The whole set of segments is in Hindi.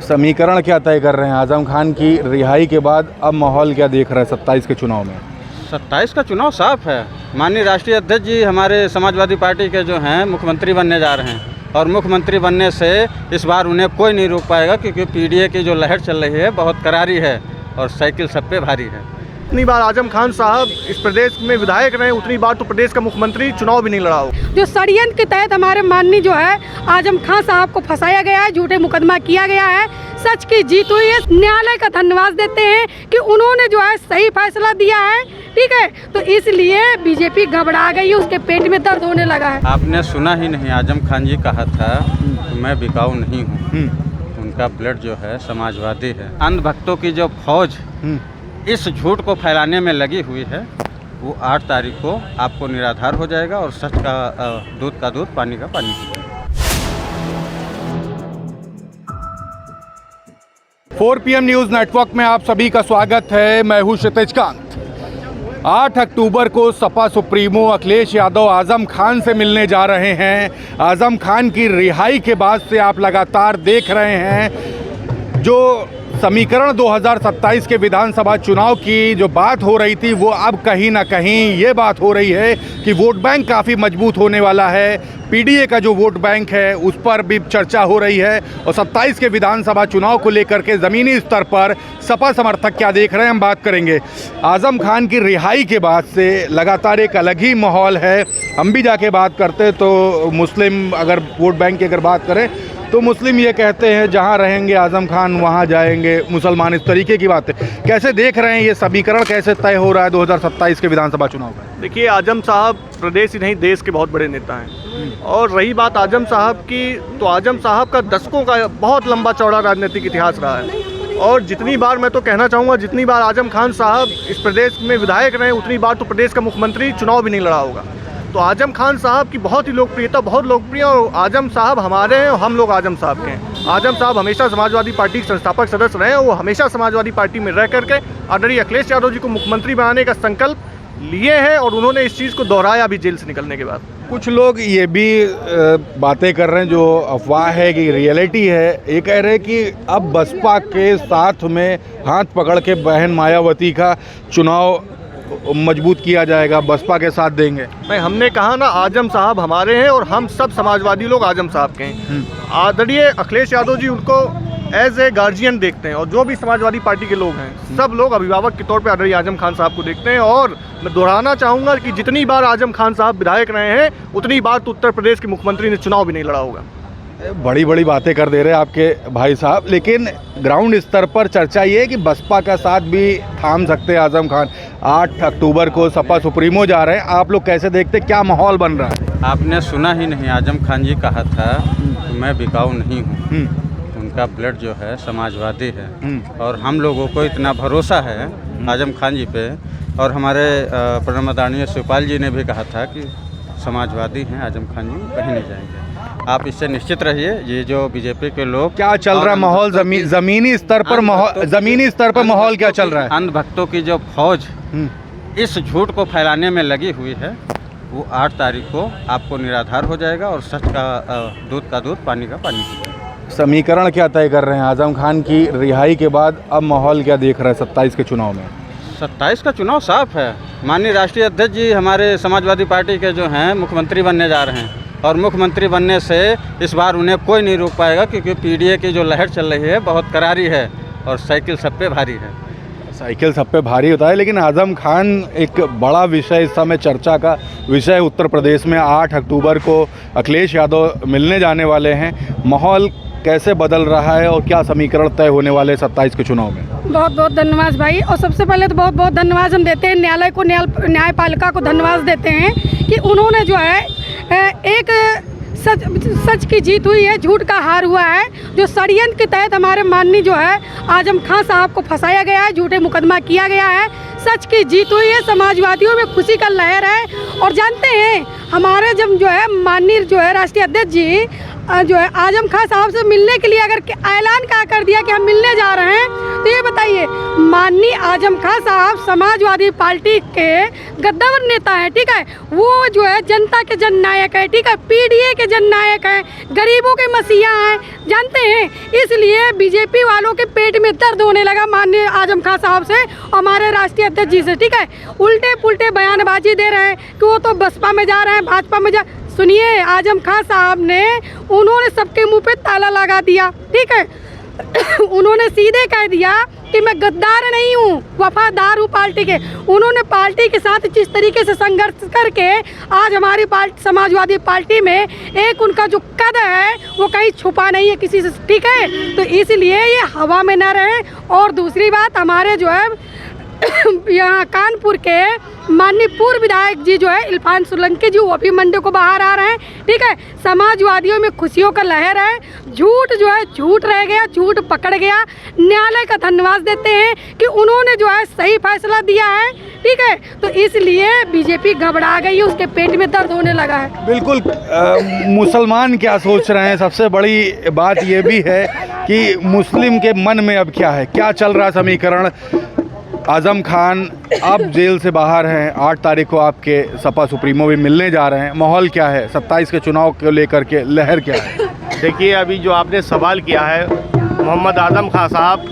समीकरण क्या तय कर रहे हैं आजम खान की रिहाई के बाद? अब माहौल क्या देख रहा है 27 के चुनाव में? 27 का चुनाव साफ है। माननीय राष्ट्रीय अध्यक्ष जी हमारे समाजवादी पार्टी के जो हैं मुख्यमंत्री बनने जा रहे हैं और मुख्यमंत्री बनने से इस बार उन्हें कोई नहीं रोक पाएगा, क्योंकि पीडीए की जो लहर चल रही है बहुत करारी है और साइकिल सब पे भारी है। जितनी बार आजम खान साहब इस प्रदेश में विधायक रहे उतनी बार तो प्रदेश का मुख्यमंत्री चुनाव भी नहीं लड़ा हो। जो षड्यंत्र के तहत हमारे माननीय जो है आजम खान साहब को फंसाया गया है, झूठे मुकदमा किया गया है, सच की जीत हुई है। न्यायालय का धन्यवाद देते हैं कि उन्होंने जो है सही फैसला दिया है, ठीक है। तो इसलिए बीजेपी घबरा गई है, उसके पेट में दर्द होने लगा है। आपने सुना ही नहीं, आजम खान जी कहा था कि मैं बिकाऊ नहीं हूँ। उनका ब्लड जो है समाजवादी है। अंधभक्तों की जो फौज इस झूठ को फैलाने में लगी हुई है, वो 8 तारीख को आपको निराधार हो जाएगा और सच का दूध का दूध, पानी का पानी। 4 PM न्यूज़ नेटवर्क में आप सभी का स्वागत है। मैं हूं क्षितिज कांत। 8 अक्टूबर को सपा सुप्रीमो अखिलेश यादव आजम खान से मिलने जा रहे हैं। आजम खान की रिहाई के बाद से आप लगातार देख रहे हैं जो समीकरण 2027 के विधानसभा चुनाव की जो बात हो रही थी, वो अब कहीं ना कहीं ये बात हो रही है कि वोट बैंक काफ़ी मजबूत होने वाला है। पीडीए का जो वोट बैंक है उस पर भी चर्चा हो रही है और 27 के विधानसभा चुनाव को लेकर के ज़मीनी स्तर पर सपा समर्थक क्या देख रहे हैं, हम बात करेंगे। आजम खान की रिहाई के बाद से लगातार एक अलग ही माहौल है। हम भी जाके बात करते तो मुस्लिम, अगर वोट बैंक की अगर बात करें तो मुस्लिम ये कहते हैं जहां रहेंगे आजम खान वहां जाएंगे मुसलमान, इस तरीके की बात है। कैसे देख रहे हैं ये समीकरण कैसे तय हो रहा है 2027 के विधानसभा चुनाव का? देखिए, आजम साहब प्रदेश ही नहीं देश के बहुत बड़े नेता हैं और रही बात आजम साहब की, तो आजम साहब का दशकों का बहुत लंबा चौड़ा राजनीतिक इतिहास रहा है और जितनी बार, मैं तो कहना चाहूँगा, जितनी बार आजम खान साहब इस प्रदेश में विधायक रहे उतनी बार तो प्रदेश का मुख्यमंत्री चुनाव भी नहीं लड़ा होगा। तो आजम खान साहब की बहुत ही लोकप्रियता, बहुत लोकप्रिय, और आजम साहब हमारे हैं और हम लोग आजम साहब के हैं। आजम साहब हमेशा समाजवादी पार्टी के संस्थापक सदस्य रहे, वो हमेशा समाजवादी पार्टी में रह करके आदरणीय अखिलेश यादव जी को मुख्यमंत्री बनाने का संकल्प लिए हैं और उन्होंने इस चीज़ को दोहराया भी जेल से निकलने के बाद। कुछ लोग ये भी बातें कर रहे हैं, जो अफवाह है कि रियलिटी है, ये कह रहे हैं कि अब बसपा के साथ में हाथ पकड़ के बहन मायावती का चुनाव मजबूत किया जाएगा, बसपा के साथ देंगे। नहीं, हमने कहा ना, आजम साहब हमारे हैं और हम सब समाजवादी लोग आजम साहब के हैं। आदरणीय अखिलेश यादव जी उनको एज ए गार्जियन देखते हैं और जो भी समाजवादी पार्टी के लोग हैं सब लोग अभिभावक के तौर पे आदरणीय आजम खान साहब को देखते हैं। और मैं दोहराना चाहूँगा कि जितनी बार आजम खान साहब विधायक रहे हैं उतनी बार तो उत्तर प्रदेश के मुख्यमंत्री ने चुनाव भी नहीं लड़ा होगा। बड़ी बड़ी बातें कर दे रहे हैं आपके भाई साहब, लेकिन ग्राउंड स्तर पर चर्चा ये है कि बसपा का साथ भी थाम सकते हैं आजम खान। 8 अक्टूबर को सपा सुप्रीमो जा रहे हैं, आप लोग कैसे देखते, क्या माहौल बन रहा है? आपने सुना ही नहीं, आजम खान जी कहा था कि मैं बिकाऊ नहीं हूँ। उनका ब्लड जो है समाजवादी है और हम लोगों को इतना भरोसा है आजम खान जी पे, और हमारे प्रणब आदरणीय शिवपाल जी ने भी कहा था कि समाजवादी हैं आजम खान जी, कहीं नहीं जाएंगे। आप इससे निश्चित रहिए। ये जो बीजेपी के लोग, क्या चल रहा है माहौल जमीनी स्तर पर, माहौल क्या चल रहा है? अंधभक्तों की जो फौज इस झूठ को फैलाने में लगी हुई है, वो 8 तारीख को आपको निराधार हो जाएगा और सच का दूध का दूध, पानी का पानी। समीकरण क्या तय कर रहे हैं आजम खान की रिहाई के बाद? अब माहौल क्या देख रहा है 27 के चुनाव में? 27 का चुनाव साफ है। माननीय राष्ट्रीय अध्यक्ष जी हमारे समाजवादी पार्टी के जो हैं मुख्यमंत्री बनने जा रहे हैं और मुख्यमंत्री बनने से इस बार उन्हें कोई नहीं रोक पाएगा, क्योंकि पीडीए की जो लहर चल रही है बहुत करारी है और साइकिल सब पे भारी है। साइकिल सब पे भारी होता है, लेकिन आजम खान एक बड़ा विषय, इस समय चर्चा का विषय उत्तर प्रदेश में 8 अक्टूबर को अखिलेश यादव मिलने जाने वाले हैं। माहौल कैसे बदल रहा है और क्या समीकरण तय होने वाले 27 के चुनाव में? बहुत बहुत धन्यवाद भाई। और सबसे पहले तो बहुत बहुत धन्यवाद हम देते हैं न्यायालय को, न्यायपालिका को धन्यवाद देते हैं कि उन्होंने जो है एक सच की जीत हुई है, झूठ का हार हुआ है। जो षड्यंत्र के तहत हमारे माननीय जो है आजम खान साहब को फंसाया गया है, झूठे मुकदमा किया गया है, सच की जीत हुई है। समाजवादियों में खुशी का लहर है। और जानते हैं हमारे जब जो है माननीय जो है राष्ट्रीय अध्यक्ष जी जो है आजम खान साहब से मिलने के लिए अगर ऐलान का कर दिया कि हम मिलने जा रहे हैं, तो ये बताइए, माननीय आजम खान साहब समाजवादी पार्टी के गद्दावर नेता हैं, ठीक है। वो जो है जनता के जननायक है, ठीक है, पीडीए के जननायक हैं, गरीबों के मसीहा हैं, जानते हैं। इसलिए बीजेपी वालों के पेट में दर्द होने लगा माननीय आजम खान साहब से, हमारे राष्ट्रीय अध्यक्ष जी से, ठीक है। उल्टे पुल्टे बयानबाजी दे रहे हैं कि वो तो बसपा में जा रहे हैं, भाजपा में जा। सुनिए, आजम खान साहब ने, उन्होंने सबके मुंह पे ताला लगा दिया, ठीक है। उन्होंने सीधे कह दिया कि मैं गद्दार नहीं हूँ, वफादार हूँ पार्टी के। उन्होंने पार्टी के साथ जिस तरीके से संघर्ष करके आज हमारी पार्टी समाजवादी पार्टी में एक उनका जो कद है वो कहीं छुपा नहीं है किसी से, ठीक है। तो इसलिए ये हवा में न रहे। और दूसरी बात, हमारे जो है यहाँ कानपुर के माननीय पूर्व विधायक जी जो है इरफान सोलंकी जी, वो भी मंडे को बाहर आ रहे हैं, ठीक है। समाजवादियों में खुशियों का लहर है। झूठ जो है झूठ रह गया, झूठ पकड़ गया। न्यायालय का धन्यवाद देते हैं कि उन्होंने जो है सही फैसला दिया है, ठीक है। तो इसलिए बीजेपी घबरा गई है, उसके पेट में दर्द होने लगा है। बिल्कुल। मुसलमान क्या सोच रहे हैं, सबसे बड़ी बात ये भी है कि मुस्लिम के मन में अब क्या है, क्या चल रहा समीकरण। आज़म खान आप जेल से बाहर हैं, 8 तारीख को आपके सपा सुप्रीमो भी मिलने जा रहे हैं, माहौल क्या है, 27 के चुनाव को लेकर के लहर क्या है? देखिए, अभी जो आपने सवाल किया है, मोहम्मद आज़म खान साहब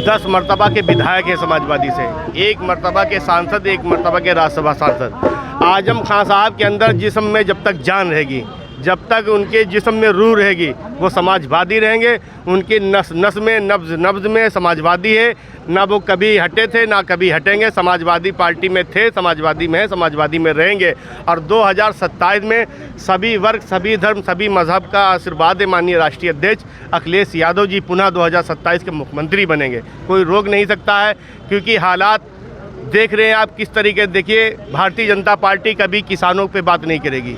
10 मरतबा के विधायक हैं समाजवादी से, 1 मरतबा के सांसद, 1 मरतबा के राज्यसभा सांसद। आज़म खान साहब के अंदर जिस्म में जब तक जान रहेगी, जब तक उनके जिस्म में रूह रहेगी, वो समाजवादी रहेंगे। उनकी नस में नब्ज में समाजवादी है, ना वो कभी हटे थे ना कभी हटेंगे। समाजवादी पार्टी में थे, समाजवादी में है, समाजवादी में रहेंगे। और 2027 में सभी वर्ग, सभी धर्म, सभी मजहब का आशीर्वाद है। माननीय राष्ट्रीय अध्यक्ष अखिलेश यादव जी पुनः 2027 के मुख्यमंत्री बनेंगे, कोई रोक नहीं सकता है। क्योंकि हालात देख रहे हैं आप किस तरीके। देखिए, भारतीय जनता पार्टी कभी किसानों पे बात नहीं करेगी,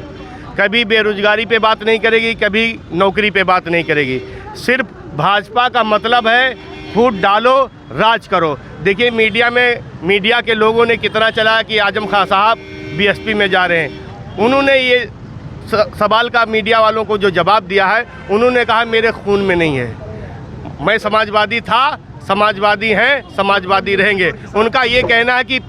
कभी बेरोजगारी पे बात नहीं करेगी, कभी नौकरी पे बात नहीं करेगी। सिर्फ भाजपा का मतलब है फूट डालो, राज करो। देखिए, मीडिया के लोगों ने कितना चलाया कि आज़म खान साहब बीएसपी में जा रहे हैं। उन्होंने ये सवाल का मीडिया वालों को जो जवाब दिया है, उन्होंने कहा मेरे खून में नहीं है, मैं समाजवादी था, समाजवादी हैं, समाजवादी रहेंगे। उनका ये कहना है कि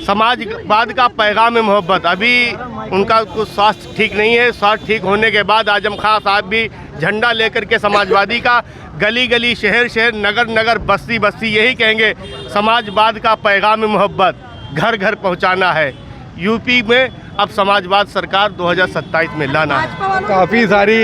समाजवाद का पैगाम है मोहब्बत। अभी उनका कुछ स्वास्थ्य ठीक नहीं है, स्वास्थ्य ठीक होने के बाद आज़म खान साहब भी झंडा लेकर के समाजवादी का गली गली, शहर शहर, नगर नगर, बस्ती बस्ती यही कहेंगे, समाजवाद का पैगाम है मोहब्बत, घर घर पहुंचाना है। यूपी में अब समाजवाद सरकार 2027 में लाना है। काफ़ी सारी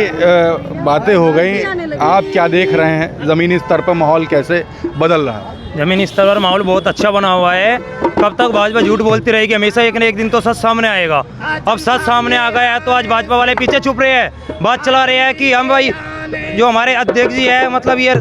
बातें हो गई, आप क्या देख रहे हैं, ज़मीनी स्तर पर माहौल कैसे बदल रहा है? ज़मीनी स्तर पर माहौल बहुत अच्छा बना हुआ है। कब तक भाजपा झूठ बोलती रहेगी, हमेशा एक न एक दिन तो सच सामने आएगा। अब सच सामने आ गया है तो आज भाजपा वाले पीछे छुप रहे हैं, बात चला रहे हैं कि हम भाई जो हमारे अध्यक्ष जी है, मतलब ये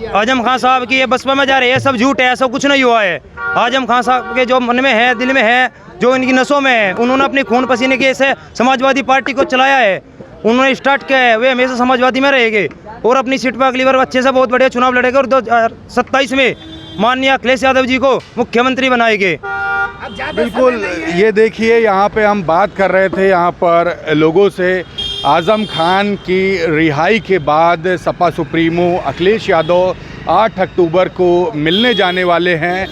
आज़म खान साहब की ये बसपा में जा रहे हैं, सब झूठ है, ऐसा कुछ नहीं हुआ है। आज़म खान साहब के जो मन में है, दिल में है, जो इनकी नसों में है, उन्होंने अपने खून पसीने के से समाजवादी पार्टी को चलाया है, उन्होंने स्टार्ट किया है, वे हमेशा समाजवादी में रहेंगे और अपनी सीट पर अगली बार अच्छे से बहुत बढ़िया चुनाव लड़ेंगे और 2027 में माननीय अखिलेश यादव जी को मुख्यमंत्री बनाएंगे। बिल्कुल। ये देखिए, यहाँ पे हम बात कर रहे थे यहाँ पर लोगों से। आज़म खान की रिहाई के बाद सपा सुप्रीमो अखिलेश यादव 8 अक्टूबर को मिलने जाने वाले हैं।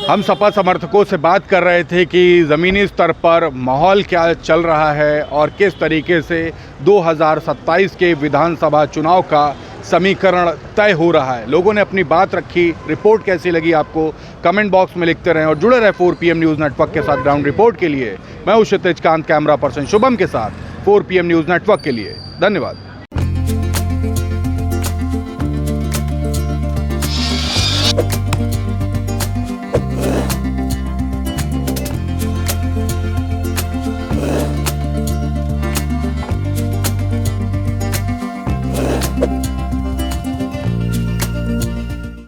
हम सपा समर्थकों से बात कर रहे थे कि ज़मीनी स्तर पर माहौल क्या चल रहा है और किस तरीके से 2027 के विधानसभा चुनाव का समीकरण तय हो रहा है। लोगों ने अपनी बात रखी। रिपोर्ट कैसी लगी आपको, कमेंट बॉक्स में लिखते रहें और जुड़े रहे 4 PM न्यूज़ नेटवर्क के साथ। ग्राउंड रिपोर्ट के लिए मैं हूं क्षितिज कांत, कैमरा पर्सन शुभम के साथ 4 PM न्यूज़ नेटवर्क के लिए। धन्यवाद।